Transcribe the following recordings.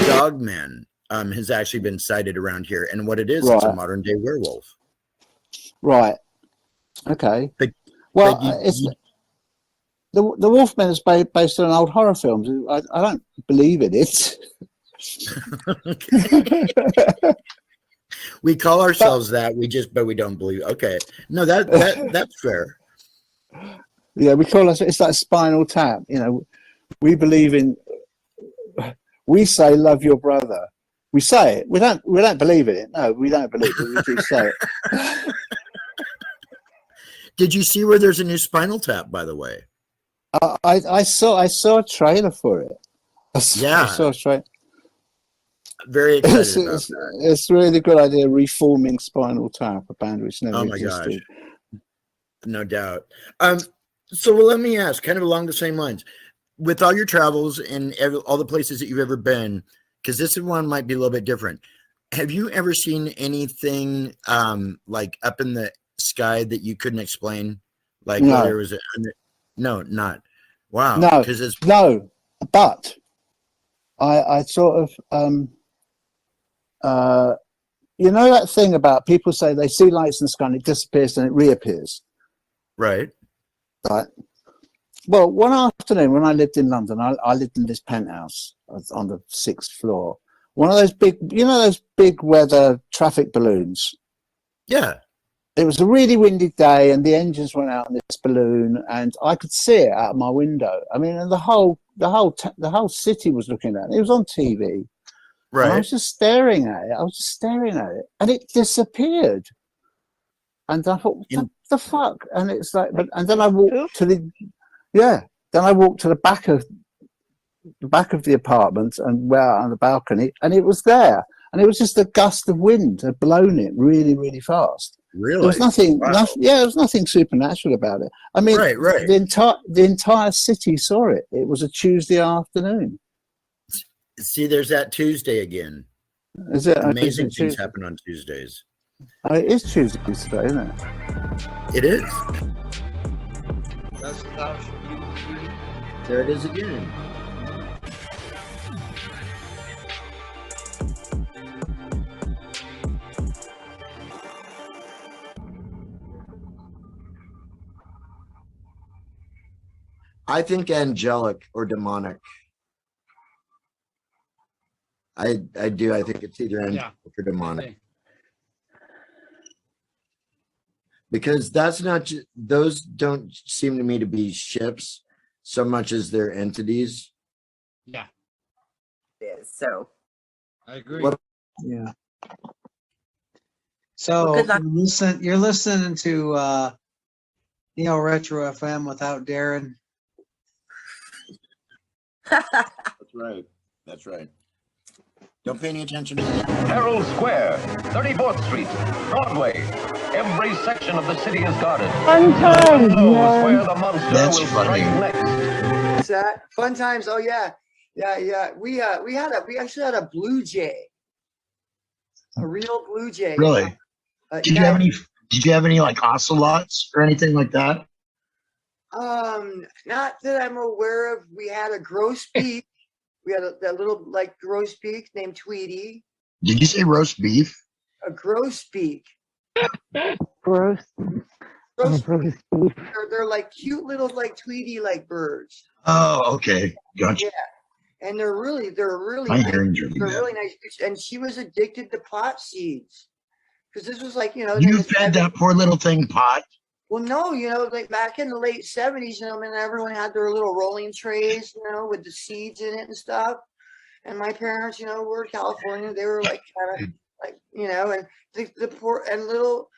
Dogman has actually been sighted around here, and what it is, it's a modern day werewolf. Right. Okay. But it's the Wolfman is based on old horror films. I don't believe in it. We call ourselves that. But we don't believe. Okay. No, that's fair. Yeah, we call us. It's like Spinal Tap. You know, we believe in. We say love your brother. We say it. We don't believe in it. No, we don't believe it. We do say it. Did you see where there's a new Spinal Tap, by the way? I saw a trailer for it. I saw a trailer. Very excited about that. It's really a good idea, reforming Spinal Tap, a band which never existed. Gosh. No doubt. So let me ask, kind of along the same lines. With all your travels and all the places that you've ever been, because this one might be a little bit different. Have you ever seen anything like up in the sky that you couldn't explain? Like no. There was not. Wow. No, it's but I sort of you know that thing about people say they see lights in the sky and it disappears and it reappears. Right. Right. Well, one afternoon when I lived in London, I lived in this penthouse on the 6th floor. One of those big, those big weather traffic balloons. Yeah. It was a really windy day and the engines went out on this balloon and I could see it out of my window. I mean, and the whole city was looking at it. It was on TV. Right. And I was just staring at it. And it disappeared. And I thought, what the fuck? And it's like, and then I walked to the... Yeah. Then I walked to the back of the apartment and went out on the balcony, and it was there. And it was just a gust of wind had blown it really, really fast. Really? There was nothing. Wow. There was nothing supernatural about it. I mean, right. The entire city saw it. It was a Tuesday afternoon. See, there's that Tuesday again. Is it amazing things happen on Tuesdays? It is Tuesday today, isn't it? It is. There it is again. I think angelic or demonic. I do. I think it's either angelic or demonic. Because that's not, those don't seem to me to be ships so much as they're entities. Yeah. It is, so. I agree. Yeah. So you're listening to Neo Retro FM without Darren. That's right. Don't pay any attention to that. Herald Square, 34th Street, Broadway. Every section of the city is guarded. Fun times, knows where the monster will strike next. What's that? Fun times. Oh yeah. We actually had a blue jay. A real blue jay. Really? Did you have any like ocelots or anything like that? Not that I'm aware of. We had a grosbeak. We had that little like grosbeak named Tweety. Did you say roast beef? A grosbeak. Gross. They're like cute little like Tweety like birds. Oh, okay, gotcha. Yeah, and they're really nice. Really nice. And she was addicted to pot seeds because this was like you fed that poor little thing pot. Well, no, like back in the late 70s, everyone had their little rolling trays, with the seeds in it and stuff. And my parents, you know, were in California. They were like kind of like, you know, and the poor and little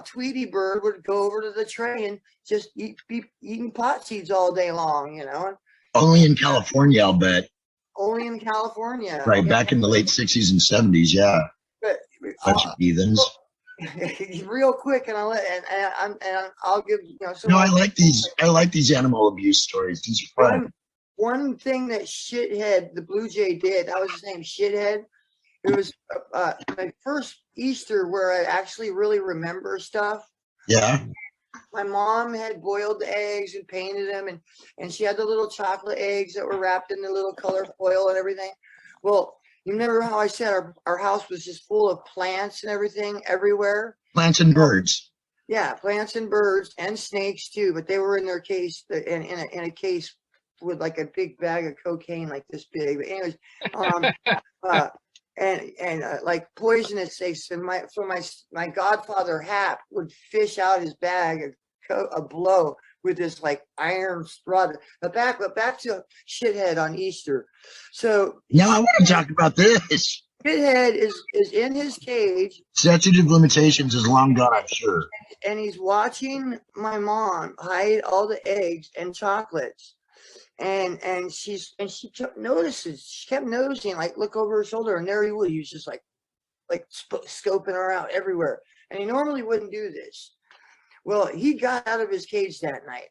Tweety bird would go over to the tray and just be eating pot seeds all day long, you know. Only in California, I'll bet. Only in California. Right, back in the late 60s and 70s, yeah. But Bunch of heathens. real quick, and I'll give, you know. No, I like these animal abuse stories. These are fun. One thing that Shithead, the Blue Jay, did, that was his name, Shithead. It was my first Easter where I actually really remember stuff. Yeah. My mom had boiled the eggs and painted them, and she had the little chocolate eggs that were wrapped in the little color foil and everything. Well, you remember how I said our house was just full of plants and everything everywhere? Plants and birds. Yeah, plants and birds and snakes too, but they were in their case, in a case with like a big bag of cocaine like this big. But anyways, and like poisonous snakes. And my godfather Hap would fish out his bag a blow with this like iron strut. But back to Shithead on Easter. So now I want to talk about this. Shithead is in his cage. Statute of limitations is long gone, I'm sure. And he's watching my mom hide all the eggs and chocolates. And she kept noticing, like, look over her shoulder, and there he was. He was just like scoping her out everywhere. And he normally wouldn't do this. Well, he got out of his cage that night.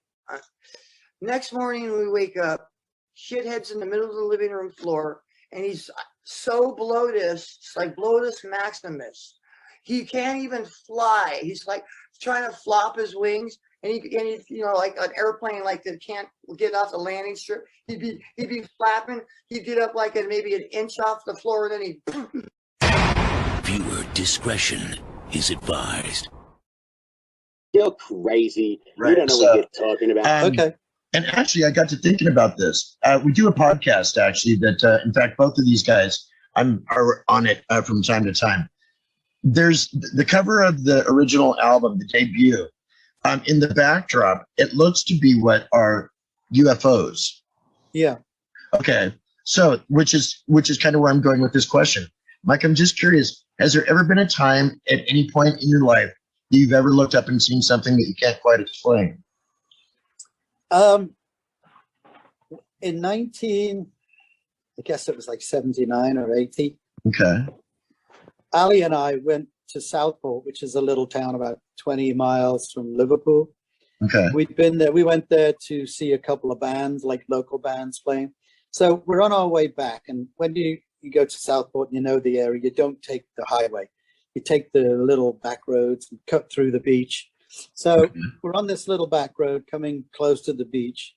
Next morning, we wake up. Shithead's in the middle of the living room floor, and he's so bloated, like bloatus maximus. He can't even fly. He's like trying to flop his wings. And he, you know, like an airplane, like that can't get off the landing strip. He'd be flapping. He'd get up like maybe an inch off the floor, and then he'd. Viewer discretion is advised. You're crazy. Right, You don't know what you're talking about. Okay. And actually, I got to thinking about this. We do a podcast, actually, that, in fact, both of these guys are on it from time to time. There's the cover of the original album, the debut. In the backdrop, it looks to be what are UFOs. Yeah. Okay. So, which is kind of where I'm going with this question. Mike, I'm just curious, has there ever been a time at any point in your life that you've ever looked up and seen something that you can't quite explain? In I guess it was like 79 or 80. Okay. Ali and I went to Southport, which is a little town about 20 miles from Liverpool. Okay. We'd been there. We went there to see a couple of bands, like local bands playing. So we're on our way back. And when you go to Southport and you know the area, you don't take the highway. You take the little back roads and cut through the beach. So we're on this little back road coming close to the beach.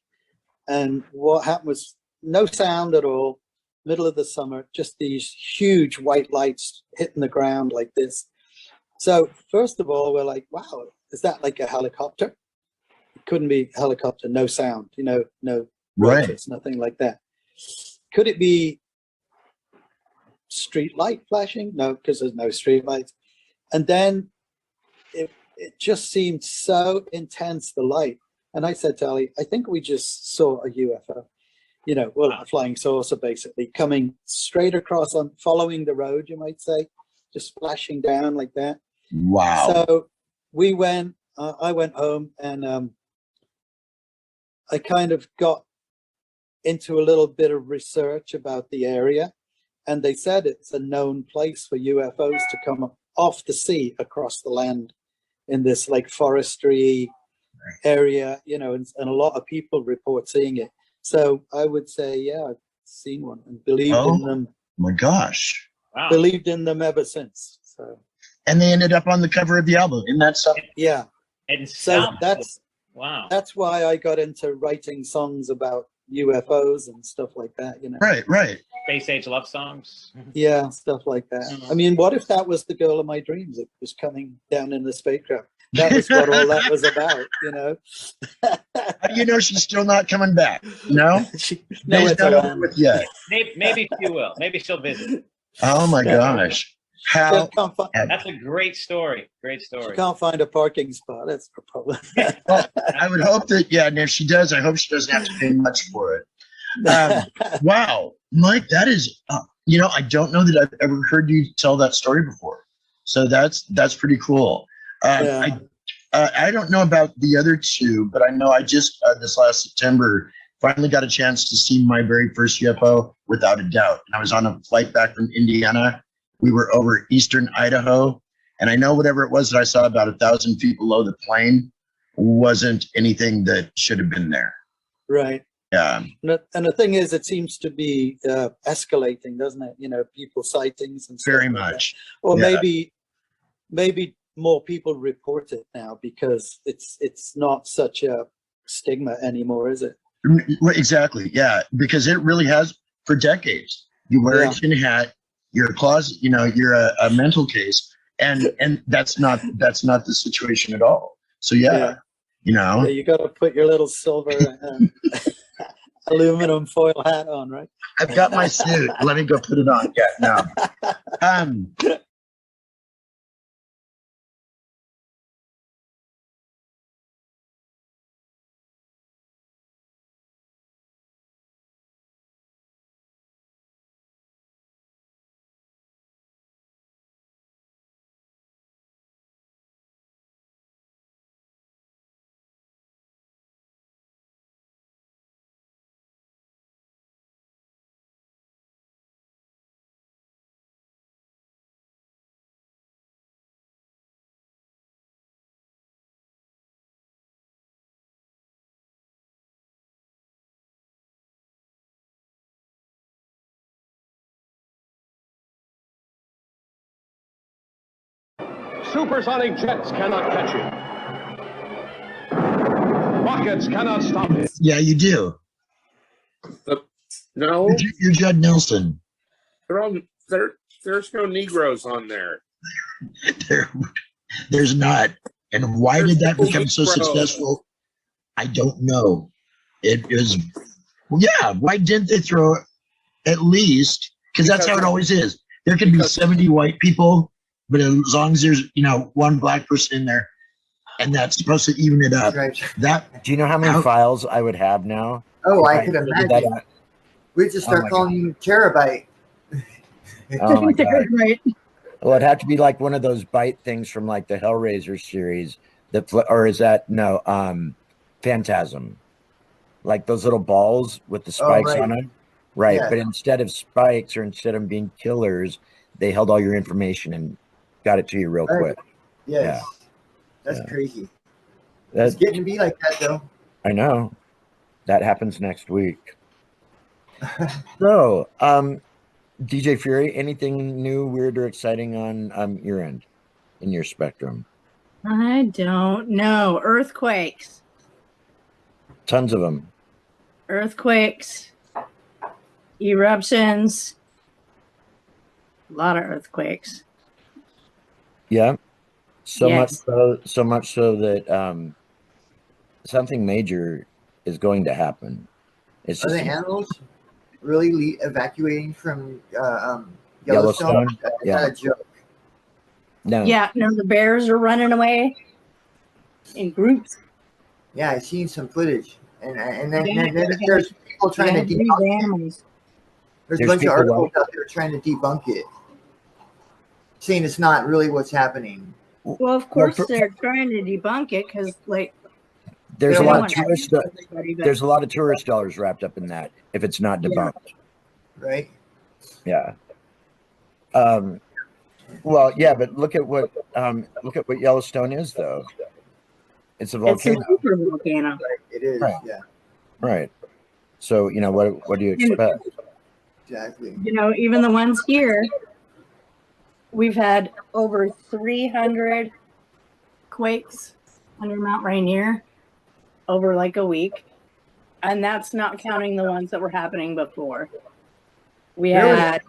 And what happened was no sound at all. Middle of the summer, just these huge white lights hitting the ground like this. So first of all, we're like, wow, is that like a helicopter? It couldn't be a helicopter, no sound, you know, no rotors, nothing like that. Could it be street light flashing? No, because there's no street lights. And then it just seemed so intense, the light. And I said to Ali, I think we just saw a UFO. You know, well, a flying saucer basically coming straight across on following the road, you might say, just flashing down like that. Wow. So we went, I went home and I kind of got into a little bit of research about the area. And they said it's a known place for UFOs to come off the sea across the land in this like forestry area, you know, and a lot of people report seeing it. So I would say, yeah, I've seen one and believed in them. My gosh. Wow. Believed in them ever since. So. And they ended up on the cover of the album. Isn't that something? Yeah. And so that's why I got into writing songs about UFOs and stuff like that, you know. Right. Space age love songs. Yeah, stuff like that. I mean, what if that was the girl of my dreams? It was coming down in the spacecraft. That was what all that was about, you know. You know, she's still not coming back. No, Nowhere to land with yet. Maybe she will. Maybe she'll visit. Oh my gosh! How? That's a great story. Great story. She can't find a parking spot. That's the problem. Well, I would hope that. Yeah, and if she does, I hope she doesn't have to pay much for it. Wow. Mike, that is, I don't know that I've ever heard you tell that story before. So that's pretty cool. I don't know about the other two, but I know I just this last September finally got a chance to see my very first UFO without a doubt. And I was on a flight back from Indiana. We were over eastern Idaho, and I know whatever it was that I saw about 1,000 feet below the plane wasn't anything that should have been there. Right. Yeah. And the thing is, it seems to be escalating, doesn't it? You know, people sightings and stuff Very like much. that. Or Yeah. maybe more people report it now because it's not such a stigma anymore, is it? Exactly. Yeah, because it really has for decades. You wear a tin hat, you're a closet, you're a mental case, and that's not the situation at all. So yeah. You got to put your little silver aluminum foil hat on, right? I've got my suit. Let me go put it on. Yeah, no. Supersonic jets cannot catch him. Rockets cannot stop him. Yeah, you do. No, you're Judd Nelson. There's no Negroes on there. There's not. And why did that become so successful? I don't know. It is, why didn't they throw at least, because that's how it always is. There can be 70 white people, but as long as there's, one black person in there, and that's supposed to even it up. Right. Do you know how many files I would have now? Oh, I could imagine. We just start calling you terabyte. Oh my God. Well, it'd have to be like one of those bite things from like the Hellraiser series, or is that Phantasm, like those little balls with the spikes on them, right? Yeah. But instead of spikes, or instead of being killers, they held all your information and got it to you real quick. Yes, that's crazy. It's getting to be like that, though. I know. That happens next week. So, DJ Fury, anything new, weird, or exciting on your end, in your spectrum? I don't know. Earthquakes. Tons of them. Earthquakes. Eruptions. A lot of earthquakes. Yeah. So Yes. much so that something major is going to happen. It's Are just the animals really evacuating from Yellowstone? Yellowstone? That's Yeah. not a joke. No. Yeah, no, the bears are running away in groups. Yeah, I've seen some footage, and then Yeah, there's people trying to debunk it. animals. There's a There's bunch of people articles out there trying to debunk it, saying it's not really what's happening. Well, of course they're trying to debunk it because, like, There's a they lot don't of want tourist. to hurt everybody, but- There's a lot of tourist dollars wrapped up in that. If it's not debunked, Right? yeah. Well, yeah, but look at what Yellowstone is, though. It's a volcano. It's a super volcano. It is. Right. Yeah. Right. So what do you expect? Exactly. Even the ones here, we've had over 300 quakes under Mount Rainier over like a week. And that's not counting the ones that were happening before. We Really? had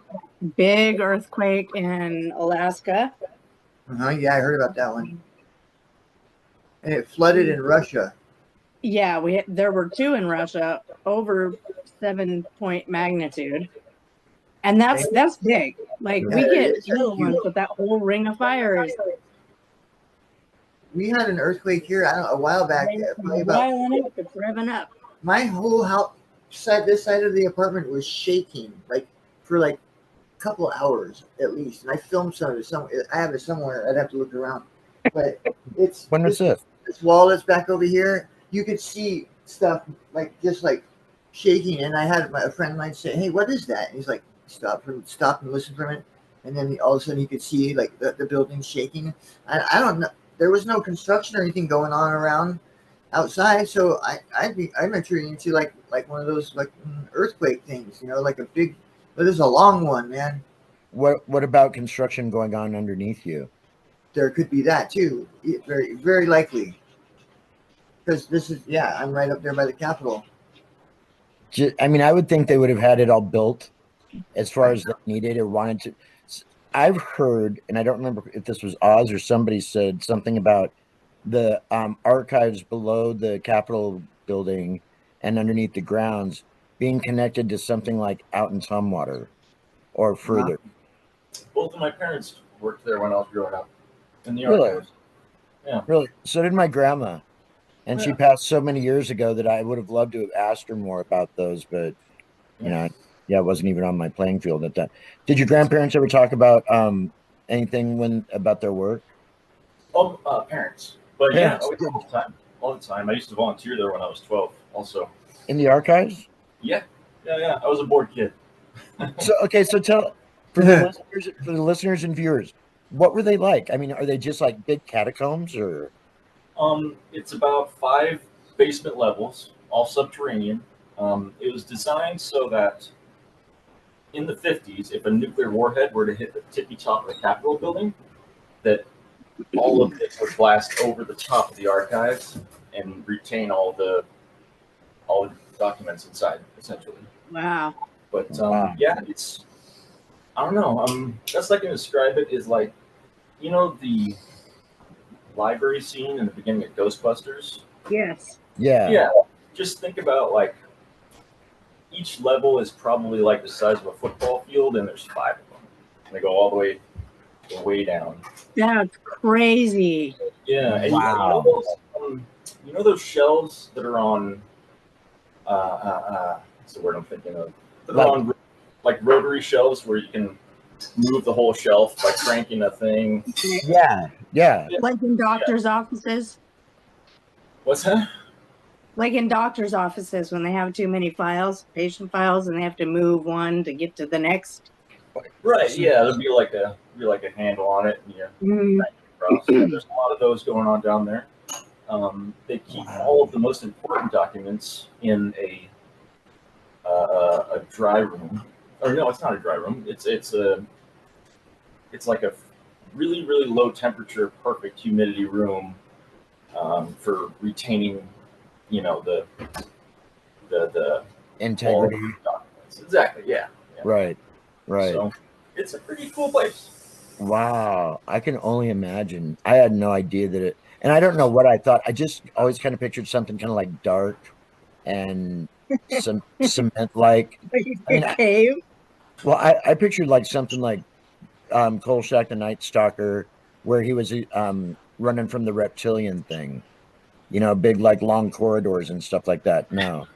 big earthquake in Alaska. Yeah, I heard about that one. And it flooded in Russia. Yeah, there were 2 in Russia over 7-point magnitude. And that's big. Like, we get little ones, but that whole ring of fire is... We had an earthquake here a while back. Probably about, it's revving up. my whole house, this side of the apartment was shaking like for like a couple hours at least, and I filmed some of it. I have it somewhere. I'd have to look around, but it's When was this? This wall that's back over here. You could see stuff like just like shaking, and I had a friend of mine say, "Hey, what is that?" And he's like, "Stop and listen for a minute." And then all of a sudden you could see like the building shaking. I don't know. There was no construction or anything going on around outside, so I'm entering into like one of those like earthquake things, you know, like a big, but it's a long one, man. What about construction going on underneath you? There could be that too. Very, very likely. Because this is, I'm right up there by the Capitol. I mean, I would think they would have had it all built as far as they needed or wanted to. I've heard, and I don't remember if this was Oz or somebody said something about the archives below the Capitol building and underneath the grounds being connected to something like out in Tumwater or further. Both of my parents worked there when I was growing up in the Really? archives. Yeah. Really? So did my grandma. And she passed so many years ago that I would have loved to have asked her more about those, but you know, it wasn't even on my playing field at that. Did your grandparents ever talk about anything about their work? Parents. But Parents. Yeah, all the time. I used to volunteer there when I was 12 also. In the archives? Yeah. I was a bored kid. So tell for the listeners and viewers, what were they like? I mean, are they just like big catacombs or? It's about 5 basement levels, all subterranean. It was designed so that in the 50s, if a nuclear warhead were to hit the tippy top of the Capitol building, that all of it would blast over the top of the archives and retain all the documents inside, essentially. Wow. But it's, I don't know. Best I can describe it is like, you know, the library scene in the beginning of Ghostbusters. Yes. Yeah. Just think about like each level is probably like the size of a football field, and there's 5 of them. And they go all the way down. That's crazy. Yeah. And wow. You know those shelves that are on what's the word I'm thinking of? That are on like rotary shelves where you can move the whole shelf by cranking a thing. Yeah. Like in doctors' offices. What's that? Like in doctors' offices when they have too many files, patient files, and they have to move one to get to the next. Right. Yeah. There'll be like a handle on it, and there's a lot of those going on down there. They keep all of the most important documents in a dry room. Or no, it's not a dry room. It's like a really, really low temperature, perfect humidity room for retaining, you know, the integrity. Exactly. Yeah. Right. So it's a pretty cool place. Wow. I can only imagine. I had no idea that it, and I don't know what I thought. I just always kind of pictured something kind of like dark and some cement like. Cave. I pictured like something like Kolchak the Night Stalker, where he was running from the reptilian thing, you know, big like long corridors and stuff like that. No,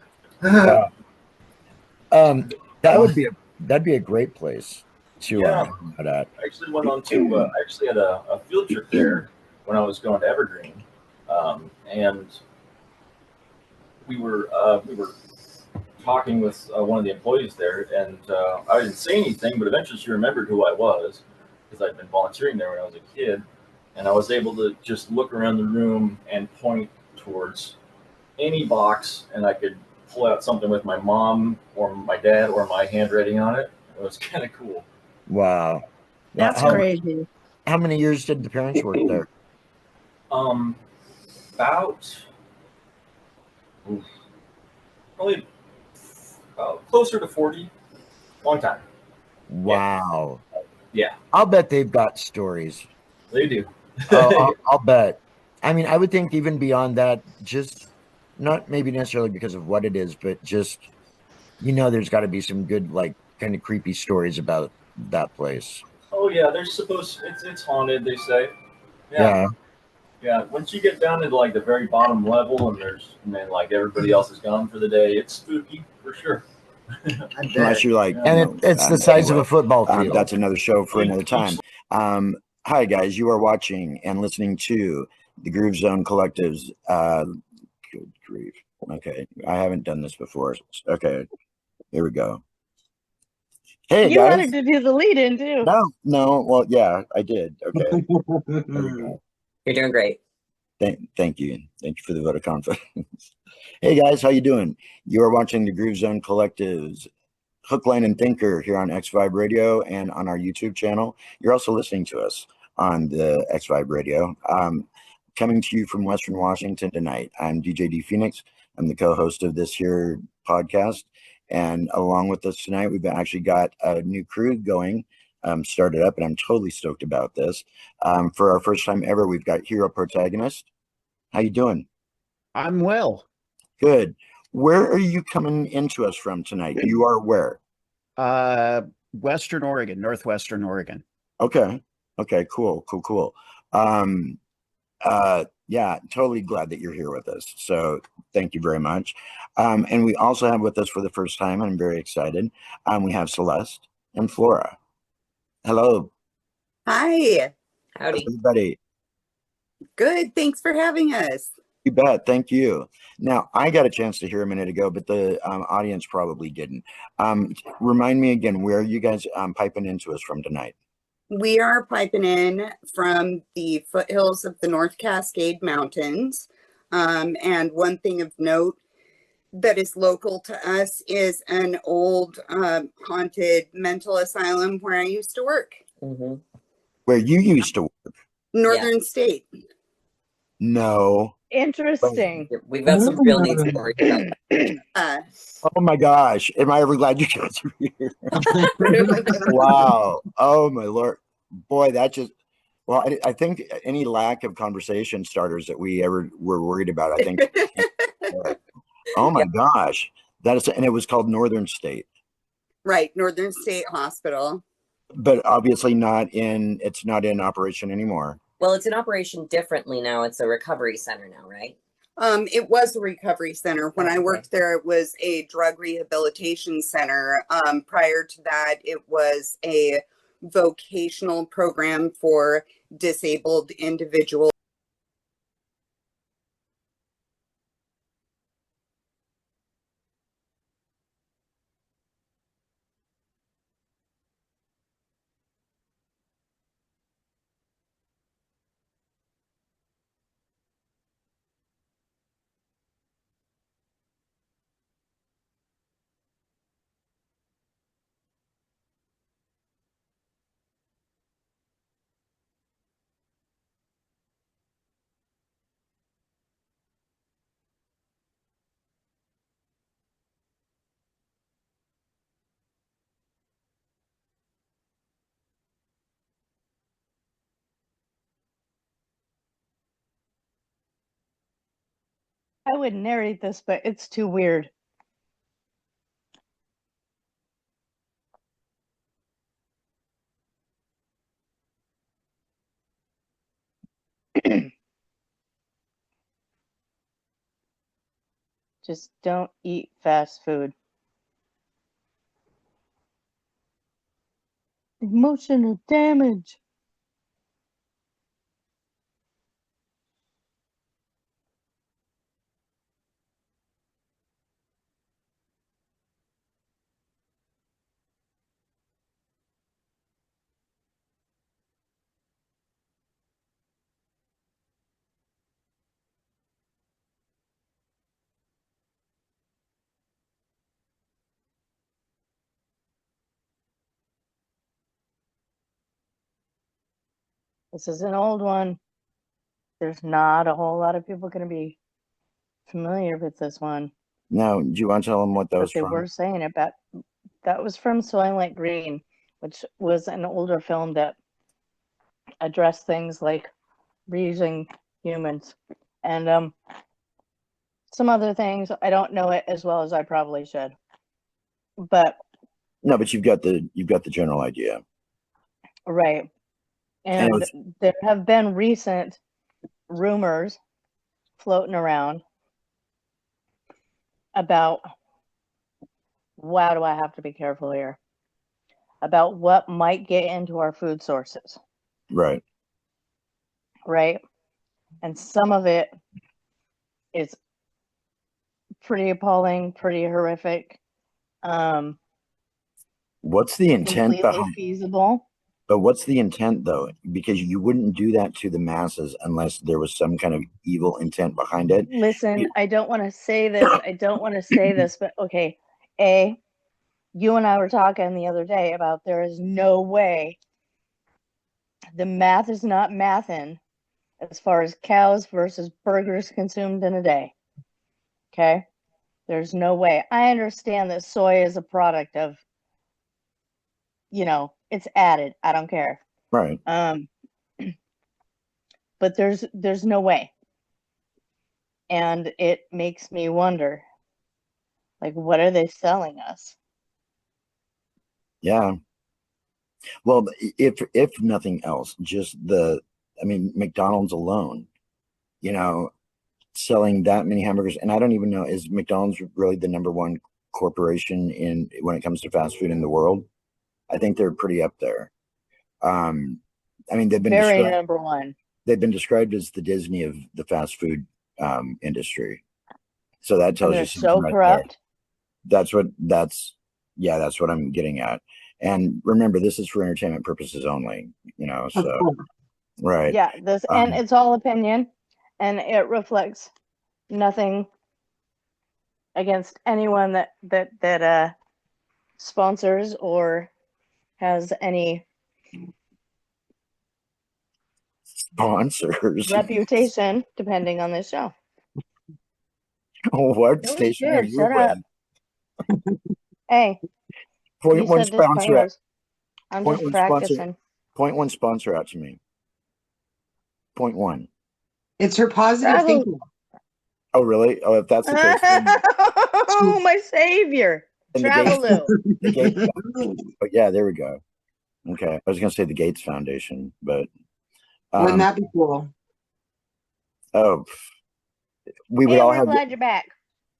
that'd be a great place to at. I actually went on to I actually had a field trip there when I was going to Evergreen, and we were talking with one of the employees there, and I didn't say anything, but eventually she remembered who I was because I'd been volunteering there when I was a kid, and I was able to just look around the room and point towards any box, and I could pull out something with my mom or my dad or my handwriting on it. It was kind of cool. Wow. That's crazy. How many years did the parents work there? About probably closer to 40. Long time. Wow. Yeah. I'll bet they've got stories. They do. I'll bet. I mean, I would think even beyond that, just not maybe necessarily because of what it is, but just, you know, there's got to be some good, like, kind of creepy stories about that place. Oh yeah, they're supposed. It's haunted. They say. Yeah. Yeah, once you get down to like the very bottom level and then like everybody else is gone for the day, it's spooky for sure. Unless you're like, And it's the size of a football field. That's another show for another time. Hi guys, you are watching and listening to the Groove Zone Collective's. Good grief. Okay, I haven't done this before. Okay, here we go. Hey You guys. wanted to do the lead in too. No. Well, yeah, I did. Okay. There we go. You're doing great. Thank you. Thank you for the vote of confidence. Hey guys, how you doing? You are watching the Groove Zone Collective's Hook, Line, and Thinker here on X Vibe Radio and on our YouTube channel. You're also listening to us on the X Vibe Radio. Coming to you from Western Washington tonight. I'm DJ D Phoenix. I'm the co-host of this here podcast. And along with us tonight, we've actually got a new crew going, started up, and I'm totally stoked about this. For our first time ever, we've got Hero Protagonist. How you doing? I'm well. Good. Where are you coming into us from tonight? You are where? Western Oregon, Northwestern Oregon. Okay. Cool. Yeah, totally glad that you're here with us. So thank you very much. And we also have with us for the first time, I'm very excited. We have Celeste and Flora. Hello. Hi. Howdy. Everybody. Good. Thanks for having us. You bet. Thank you. Now, I got a chance to hear a minute ago, but the audience probably didn't. Remind me again, where are you guys piping into us from tonight? We are piping in from the foothills of the North Cascade Mountains. And one thing of note that is local to us is an old haunted mental asylum where I used to work. Mm-hmm. Where you used to work? Northern State. No. Interesting. We've got some real neat stories about that. Oh my gosh. Am I ever glad you guys are here? Wow. Oh my Lord. Boy, that just, well, I think any lack of conversation starters that we ever were worried about, I think. Oh my gosh. That is, and it was called Northern State. Right. Northern State Hospital. But obviously it's not in operation anymore. Well, it's in operation differently now. It's a recovery center now, right? It was a recovery center. When I worked there, it was a drug rehabilitation center. Prior to that, it was a vocational program for disabled individuals. I would narrate this, but it's too weird. Just don't eat fast food. Emotional damage. This is an old one. There's not a whole lot of people going to be familiar with this one. Now, do you want to tell them what that was But they from? were saying about that was from Soylent Green, which was an older film that addressed things like reusing humans and some other things. I don't know it as well as I probably should, but No, but you've got the general idea. right. And there have been recent rumors floating around about, wow, do I have to be careful here, about what might get into our food sources. Right. Right. And some of it is pretty appalling, pretty horrific. What's the intent Completely behind? feasible. But what's the intent, though? Because you wouldn't do that to the masses unless there was some kind of evil intent behind it. Listen, I don't want to say this, but okay. You and I were talking the other day about there is no way the math is not mathing as far as cows versus burgers consumed in a day. Okay? There's no way. I understand that soy is a product of, it's added. I don't care. Right. But there's no way. And it makes me wonder, like, what are they selling us? Yeah. Well, if nothing else, just McDonald's alone, selling that many hamburgers, and I don't even know, is McDonald's really the number one corporation when it comes to fast food in the world? I think they're pretty up there. They've been very number one. They've been described as the Disney of the fast food industry. So that tells you something so right corrupt. There. That's what I'm getting at. And remember, this is for entertainment purposes only, so right. Yeah, and it's all opinion, and it reflects nothing against anyone that sponsors or has any sponsors reputation, depending on this show. What station are you Shut with? Up. Hey. Point one sponsor out. I'm just practicing. Point one sponsor out to me. Point one. It's her positive thinking. Oh, really? Oh, if that's the case. Oh, my savior. Travel. The Gates. Oh, yeah, there we go. Okay. I was going to say the Gates Foundation, but. Wouldn't that be cool? Oh. We're glad you're back.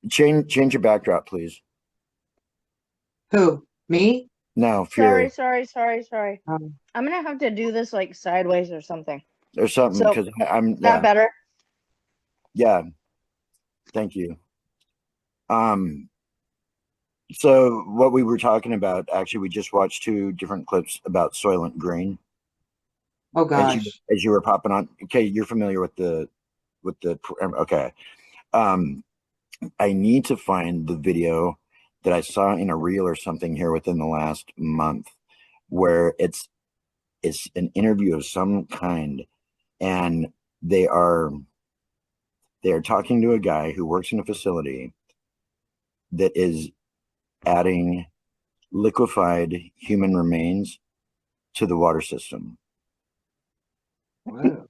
Change your backdrop, please. Who? Me? No, Fury. Sorry. I'm gonna have to do this like sideways or something. Or something, because I'm that better. Yeah. Thank you. So what we were talking about, actually, we just watched 2 different clips about Soylent Green. Oh gosh. As you were popping on. Okay, you're familiar with the okay. I need to find the video that I saw in a reel or something here within the last month, where it's an interview of some kind, and they are talking to a guy who works in a facility that is adding liquefied human remains to the water system. Wow.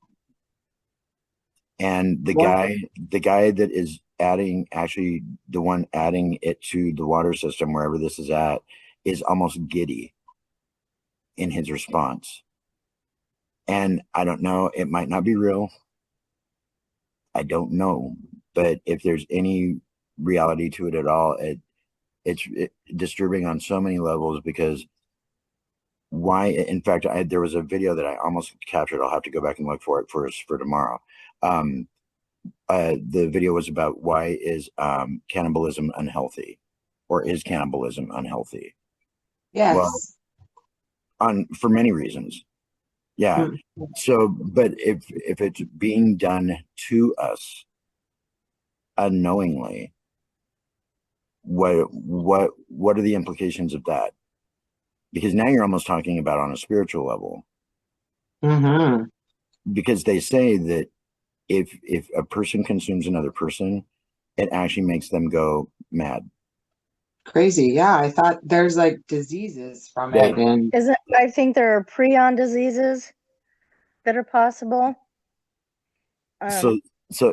And the guy that is actually the one adding it to the water system, wherever this is at, is almost giddy in his response. And I don't know, it might not be real. I don't know. But if there's any reality to it at all, it's disturbing on so many levels, because why? In fact, there was a video that I almost captured. I'll have to go back and look for it for tomorrow. The video was about why is cannibalism unhealthy, or is cannibalism unhealthy? Yes. Well, for many reasons. Yeah. So, but if it's being done to us unknowingly, what are the implications of that? Because now you're almost talking about on a spiritual level. Mm-hmm. Because they say that if a person consumes another person, it actually makes them go mad. Crazy. Yeah, I thought there's like diseases from it. And I think there are prion diseases that are possible. So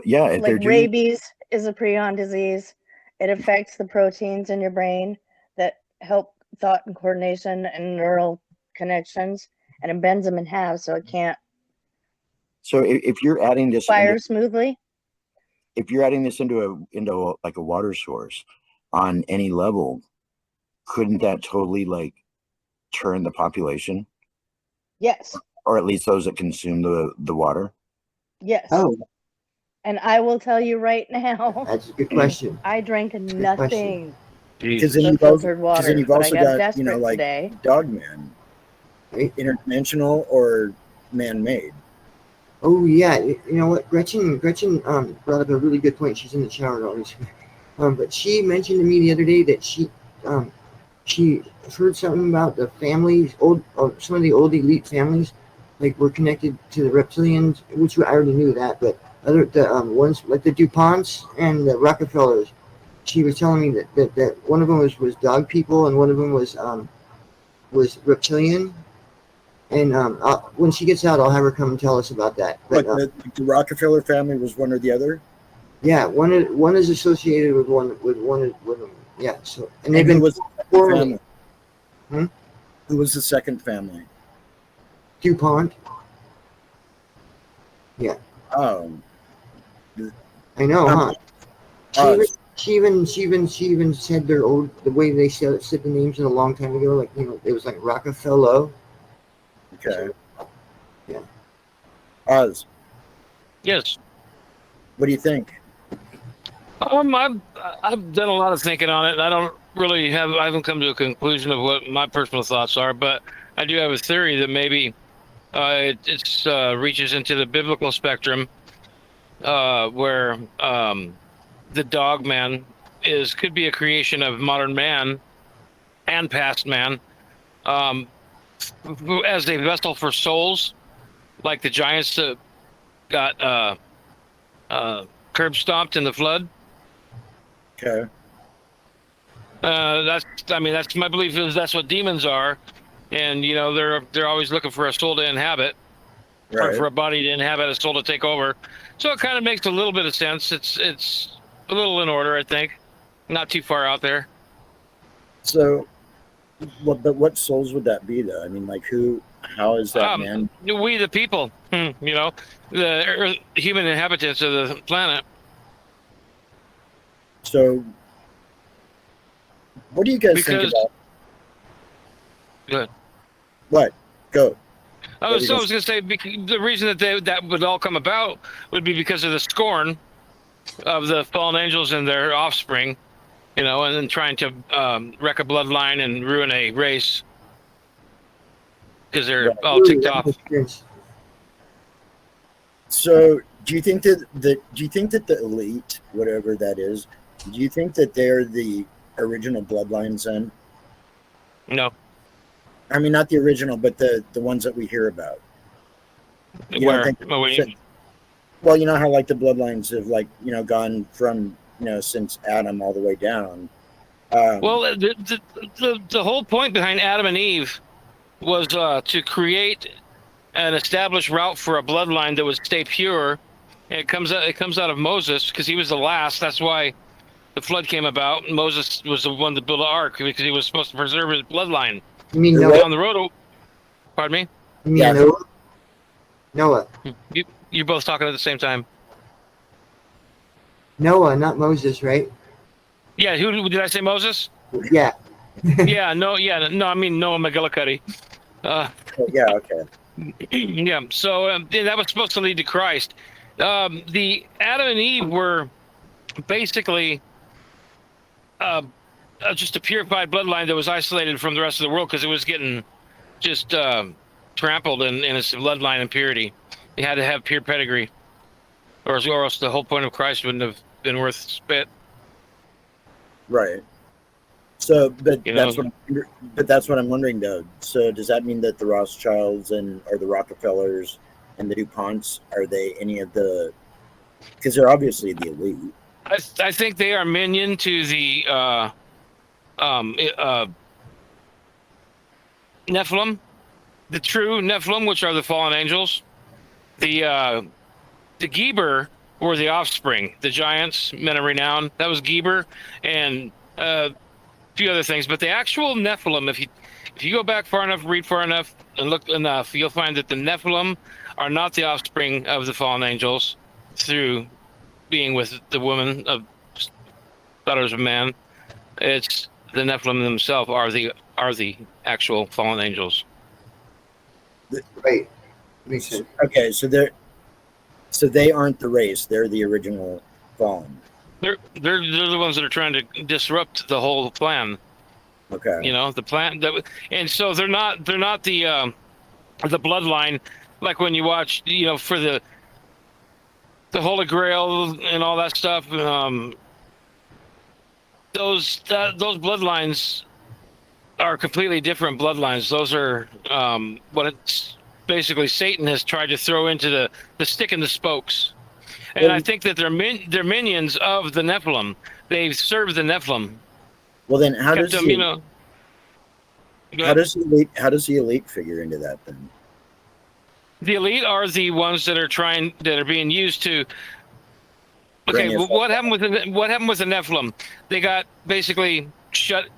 yeah, if like rabies is a prion disease. It affects the proteins in your brain that help thought and coordination and neural connections, and it bends them in half, so it can't So if you're adding this fire smoothly. if you're adding this into like a water source on any level, couldn't that totally like turn the population, Yes. or at least those that consume the water? Yes. Oh, And I will tell you right now, that's a good question. I drank nothing Because then but you've filtered water. you've but I also got got desperate like today. Dogman, interdimensional or man-made. Oh yeah, you know what? Gretchen brought up a really good point. She's in the shower always. But she mentioned to me the other day that she heard something about the families, some of the old elite families, like were connected to the reptilians, which I already knew that. But the ones like the DuPonts and the Rockefellers, she was telling me that one of them was dog people and one of them was reptilian. And when she gets out, I'll have her come and tell us about that. But the Rockefeller family was one or the other. Yeah, one is associated with one with them. Yeah. So and they've who been was the formally. family? Who was the second family? DuPont. Yeah. Oh. I know, huh? She even said their old the way they said the names in a long time ago, like it was like Rockefeller. Okay. Yeah. Oz. Yes. What do you think? I've done a lot of thinking on it, and I haven't come to a conclusion of what my personal thoughts are, but I do have a theory that maybe it reaches into the biblical spectrum, where the Dogman could be a creation of modern man and past man, as a vessel for souls, like the giants that got curb stomped in the flood. Okay. That's my belief is that's what demons are, and they're always looking for a soul to inhabit, or for a body to inhabit, a soul to take over. So it kind of makes a little bit of sense. It's a little in order, I think, not too far out there. So, but what souls would that be, though? I mean, like how is that man? We the people, the human inhabitants of the planet. So, what do you guys think about? Good. What? Go. I was going to say the reason that would all come about would be because of the scorn of the fallen angels and their offspring, and then trying to wreck a bloodline and ruin a race because they're all ticked off. So, do you think that the elite, whatever that is, do you think that they're the original bloodlines then? No. I mean, not the original, but the ones that we hear about. Well, you know how like the bloodlines have gone from since Adam all the way down. Well, the whole point behind Adam and Eve was to create an established route for a bloodline that would stay pure. And it comes out of Moses because he was the last. That's why the flood came about. Moses was the one that built the ark because he was supposed to preserve his bloodline. You mean Noah? Down the road? Pardon me? You mean Noah? You're both talking at the same time. Noah, not Moses, right? Yeah, who did I say? Moses? Yeah. No, I mean Noah McGillicuddy. Yeah, okay. Yeah, so that was supposed to lead to Christ. The Adam and Eve were basically just a purified bloodline that was isolated from the rest of the world because it was getting just trampled in its bloodline impurity. It had to have pure pedigree, or else the whole point of Christ wouldn't have been worth spit. Right. So, that's what I'm wondering, though. So, does that mean that the Rothschilds or the Rockefellers and the DuPonts, are they any of the? Because they're obviously the elite. I think they are minion to the Nephilim, the true Nephilim, which are the fallen angels. The Geber were the offspring, the giants, men of renown. That was Geber, and a few other things. But the actual Nephilim, if if you go back far enough, read far enough, and look enough, you'll find that the Nephilim are not the offspring of the fallen angels through being with the woman of daughters of man. It's the Nephilim themselves are the actual fallen angels. Right. Makes sense. Okay, so they aren't the race; they're the original fallen. They're the ones that are trying to disrupt the whole plan. Okay. You know, the plan that, and so they're not the bloodline, like when you watch, you know, for the Holy Grail and all that stuff. Those bloodlines are completely different bloodlines. Those are what it's basically Satan has tried to throw into the stick in the spokes. And I think that they're minions of the Nephilim. They serve the Nephilim. Well, then how does them, the, you know, how does the elite figure into that then? The elite are the ones that are being used to. Okay, well, what happened with the Nephilim? They got basically shut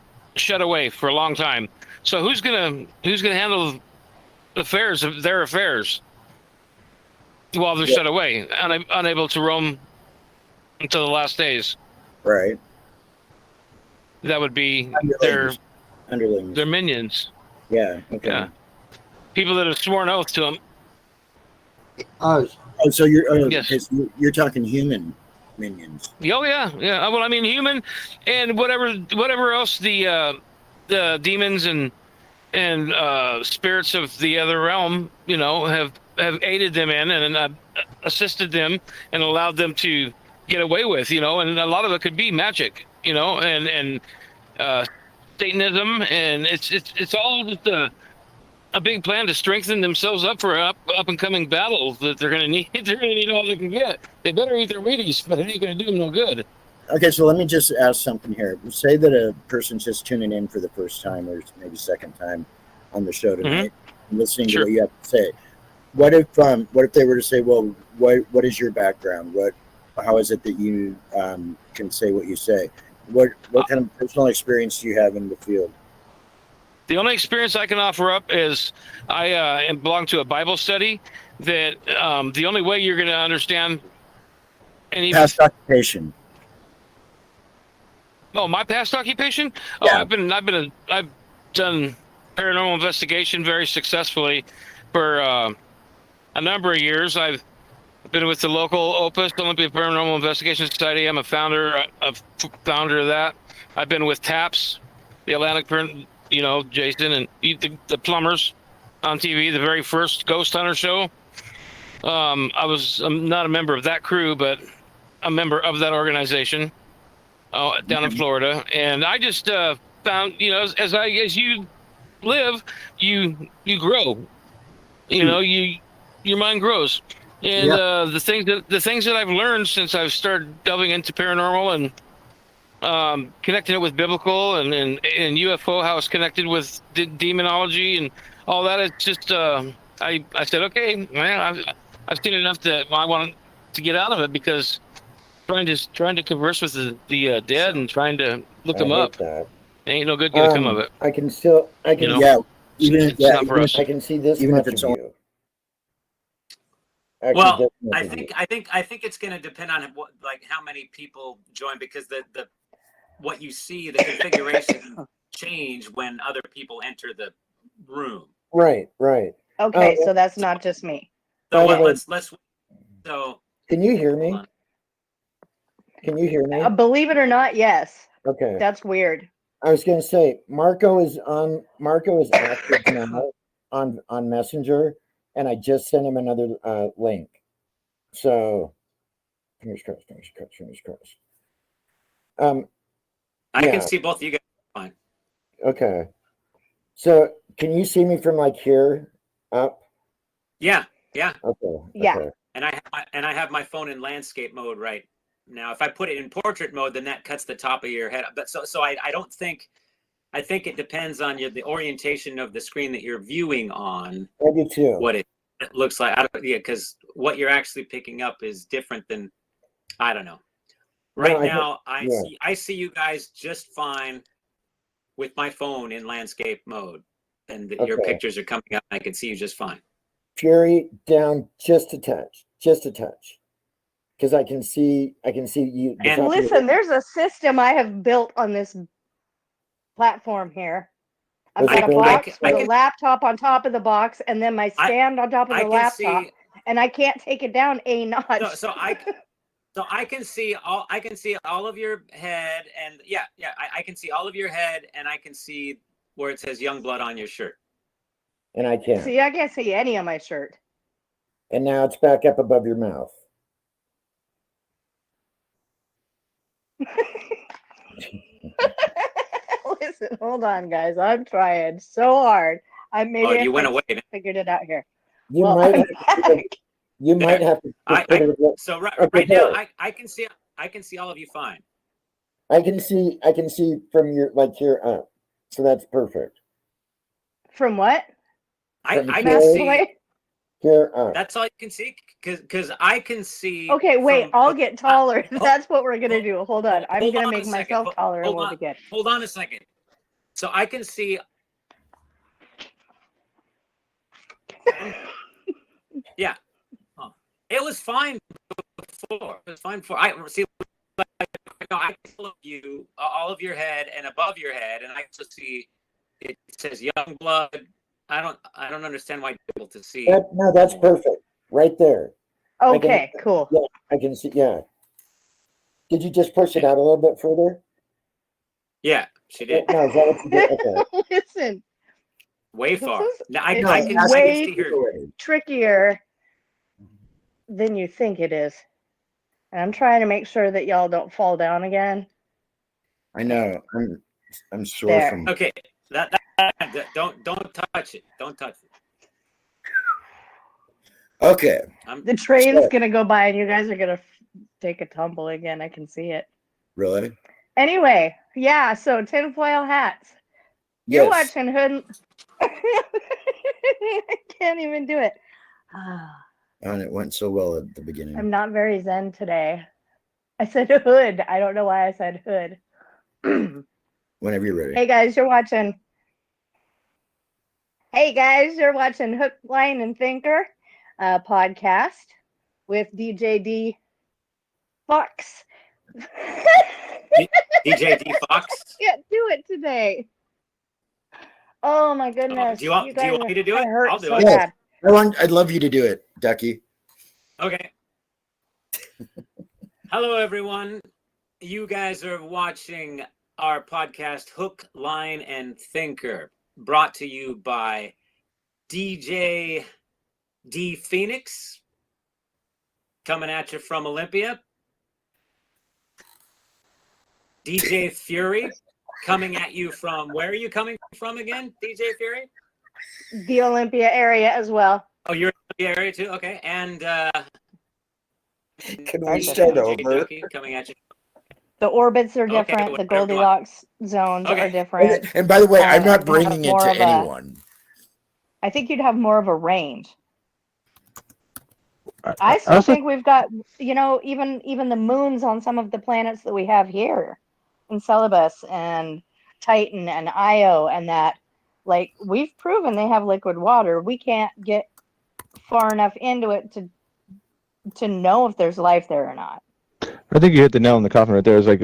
away for a long time. So who's gonna handle the affairs of their affairs while they're shut away, unable to roam until the last days? Right. That would be underlings. their minions. Yeah. Okay. Yeah. People that have sworn oath to them. Oh, so you're Yes. okay, so you're talking human minions. Oh yeah. Well, I mean, human and whatever else the demons and spirits of the other realm, you know, have aided them in and assisted them and allowed them to get away with, you know, and a lot of it could be magic, you know, and Satanism, and it's all just a big plan to strengthen themselves up for up and coming battles that they're gonna need. They're gonna need all they can get. They better eat their Wheaties, but it ain't gonna do them no good. Okay, so let me just ask something here. Say that a person's just tuning in for the first time or maybe second time on the show tonight, and listening to what you have to say. What if they were to say, well, what is your background? How is it that you can say what you say? What kind of personal experience do you have in the field? The only experience I can offer up is I belong to a Bible study that the only way you're going to understand any Past occupation. Oh, my past occupation? Yeah. Oh, I've done paranormal investigation very successly for a number of years. I've been with the local Opus Olympia Paranormal Investigation Society. I'm a founder of that. I've been with TAPS, the Atlantic, you know, Jason and the Plumbers on TV, the very first Ghost Hunter show. I'm not a member of that crew, but a member of that organization down in Florida. And I just found, you know, as you live, you grow. You know, your mind grows. And the things that I've learned since I've started delving into paranormal and connecting it with biblical and UFO, how it's connected with demonology and all that. It's just I said, okay, man, I've seen enough that I want to get out of it, because trying to converse with the dead and trying to look them up, ain't no good gonna come of it. I can You know? Yeah, even not for us. I can see this even if much it's of all- you. Well, this I much of you. think it's going to depend on how many people join, because the what you see, the configuration change when other people enter the room. Right. Okay, so that's not just me. So By the way- let's so Can you hear me? hold on. Can you hear me? Believe it or not, yes. Okay. That's weird. I was going to say Marco is active now on Messenger, and I just sent him another link. So fingers crossed. I Yeah. can see both of you guys fine. Okay. So can you see me from like here up? Yeah. Okay. Yeah. Okay. And I have my phone in landscape mode right now. If I put it in portrait mode, then that cuts the top of your head. But so I don't think. I think it depends on the orientation of the screen that you're viewing on. I do too. What it looks like. Because what you're actually picking up is different than, I don't know. Right now, I see you guys just fine with my phone in landscape mode. and your Okay. pictures are coming up. I can see you just fine. Fury, down just a touch, because I can see you. the And top of your- Listen, there's a system I have built on this platform here. I've Was it got a built box up? with I a can- laptop on top of the box, and then my stand on top of I the can laptop, see- and I can't take it down a notch. So I can see all of your head, and I can see all of your head, and I can see where it says Young Blood on your shirt. And I can't. See, I can't see any on my shirt. And now it's back up above your mouth. Listen, hold on, guys. I'm trying so hard. Maybe you I went away. figured it out here. You Well, might I'm have to, you might have to just put it. So right Okay, now, there. I can see all of you fine. I can see from your here up. So that's perfect. From what? I From can here- see. Here up. That's all you can see, because I can see. Okay, wait. from- I'll get taller. That's what we're gonna do. Hold on. I'm hold gonna on make a second. myself taller and Hold we'll on. begin. Hold on a second. So I can see. Yeah. Oh. It was fine before. It was fine before. I see. I can see all of your head and above your head, and I also see it says Young Blood. I don't understand why you're able to see. No, that's perfect. Right there. Okay, cool. Yeah, I can see. Yeah. Did you just push it out a little bit further? Yeah, she did. No, is that what you did? Okay. Listen, Way far. Now, I it's can way see her. trickier than you think it is. And I'm trying to make sure that y'all don't fall down again. I know. I'm sore There. from. Okay, that don't touch it. Don't touch it. Okay. The train's So- gonna go by and you guys are gonna take a tumble again. I can see it. Really? Anyway, yeah, so tinfoil hats. You're Yes. watching Hood. I can't even do it. And it went so well at the beginning. I'm not very zen today. I said hood. I don't know why I said hood. Whenever you're ready. Hey guys, you're watching. Hook, Line, and Thinker podcast with DJ D Fox. DJ D Fox. Can't do it today. Oh my goodness! Do you want me to do it? Hurt I'll do so it. bad. I'd love you to do it, Duckie. Okay. Hello, everyone. You guys are watching our podcast, Hook, Line, and Thinker, brought to you by DJ D Phoenix, coming at you from Olympia. DJ Fury, coming at you from, where are you coming from again, DJ Fury? The Olympia area as well. Oh, you're in the area too? Okay. And Can we start over? Duckie, coming at you. The orbits are different. Okay, the whatever you want. Goldilocks zones are different. And by the way, I'm not we bringing have it more to of a- anyone. I think you'd have more of a range. I still think we've got, even the moons on some of the planets that we have here, Enceladus and Titan and Io, and that, like, we've proven they have liquid water. We can't get far enough into it to know if there's life there or not. I think you hit the nail on the coffin right there. It's like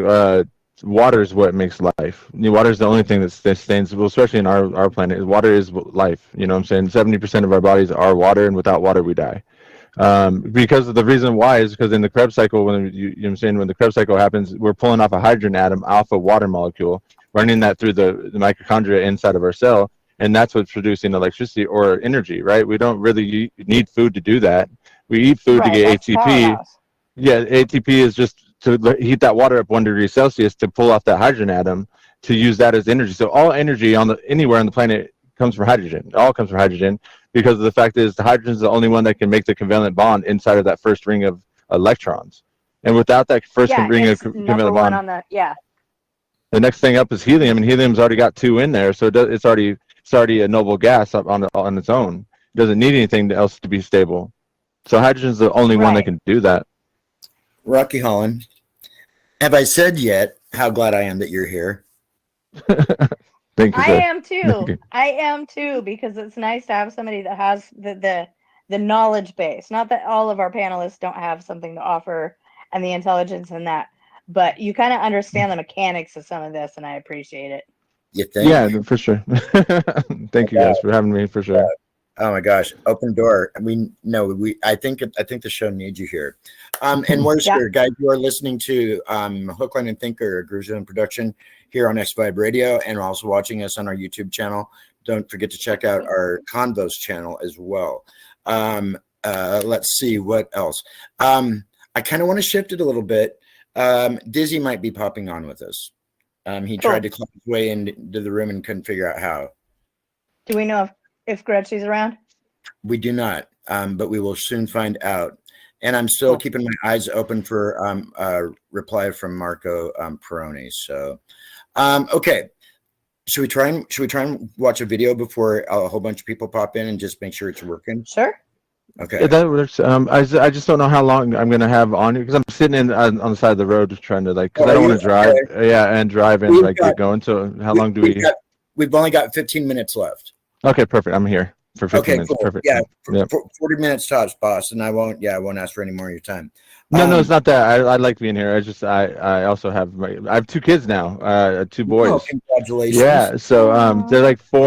water is what makes life. Water is the only thing that sustains, well, especially in our planet. Water is life. You know what I'm saying? 70% of our bodies are water, and without water, we die. Because of the reason why is because in the Krebs cycle, when you know what I'm saying, when the Krebs cycle happens, we're pulling off a hydrogen atom off a water molecule, running that through the mitochondria inside of our cell, and that's what's producing electricity or energy, right? We don't really need food to do that. We eat food to get ATP. Yeah, ATP is just to heat that water up 1 degree Celsius to pull off that hydrogen atom to use that as energy. So all energy anywhere on the planet comes from hydrogen. It all comes from hydrogen, because the fact is the hydrogen is the only one that can make the covalent bond inside of that first ring of electrons. And without that first ring of covalent bond, the next thing up is helium, and helium's already got 2 in there, so it's already a noble gas up on its own. It doesn't need anything else to be stable. So hydrogen's the only one that can do that. Rocky Hollen, have I said yet how glad I am that you're here? Thank you, I sir. am too. I am too, because it's nice to have somebody that has the knowledge base. Not that all of our panelists don't have something to offer and the intelligence in that, but you kind of understand the mechanics of some of this, and I appreciate it. You think? Yeah, for sure. Thank you guys for having me, for sure. Oh my gosh, open door. I think the show needs you here. And we're Yeah. sure, guys, you are listening to Hook, Line, and Thinker, a Groove Zone production here on X Vibe Radio, and also watching us on our YouTube channel. Don't forget to check out our Convos channel as well. Let's see what else. I kind of want to shift it a little bit. Dizzy might be popping on with us. He tried to claw his way into the room and couldn't figure out how. Do we know if Gretchy's around? We do not, but we will soon find out. And I'm still keeping my eyes open for a reply from Marco Pirroni. So, okay. Should we try and watch a video before a whole bunch of people pop in and just make sure it's working? Sure. Yeah, Okay. that works. I just don't know how long I'm gonna have on here because I'm sitting on the side of the road just trying to because I don't want to drive. Yeah, and drive and get going. So how long do we? We've only got 15 minutes left. Okay, perfect. I'm here for 15 Okay, minutes. cool. Perfect. Yeah, Yep. 40 minutes tops, boss, and I won't ask for any more of your time. No, it's not that. I like being here. I also have I have 2 kids now, 2 boys. Oh, congratulations. Yeah, so they're like 4